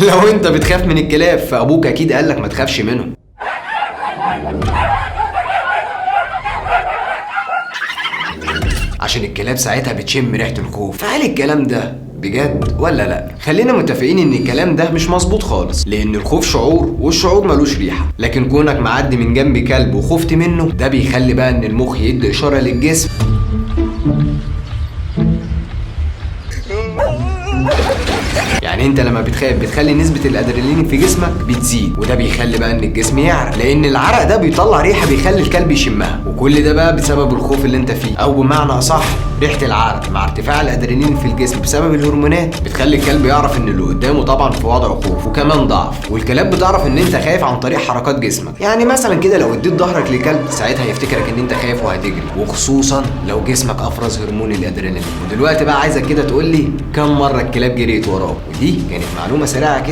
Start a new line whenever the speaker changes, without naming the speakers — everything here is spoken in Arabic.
لو انت بتخاف من الكلاب فابوك اكيد قالك ما تخافش منهم. عشان الكلاب ساعتها بتشم ريحة الخوف. فهل الكلام ده بجد ولا لا؟ خلينا متفقين ان الكلام ده مش مظبوط خالص، لان الخوف شعور والشعور ملوش ريحة. لكن كونك معدي من جنب كلب وخفت منه، ده بيخلي بقى ان المخ يدي اشارة للجسم يعني انت لما بتخاف بتخلي نسبة الادرينالين في جسمك بتزيد، وده بيخلي بقى ان الجسم يعرق، لان العرق ده بيطلع ريحة بيخلي الكلب يشمها، وكل ده بقى بسبب الخوف اللي انت فيه، او بمعنى اصح ريحة العرق مع ارتفاع الادرينالين في الجسم بسبب الهرمونات بتخلي الكلب يعرف ان اللي قدامه طبعا في وضع خوف وكمان ضعف. والكلاب بتعرف ان انت خايف عن طريق حركات جسمك، يعني مثلا كده لو اديت ظهرك لكلب ساعتها هيفتكرك ان انت خايف وهتجري، وخصوصا لو جسمك افرز هرمون الادرينالين. ودلوقتي بقى عايزك كده تقول لي كم مرة الكلاب جريت وراك، ودي كانت معلومة سريعة كده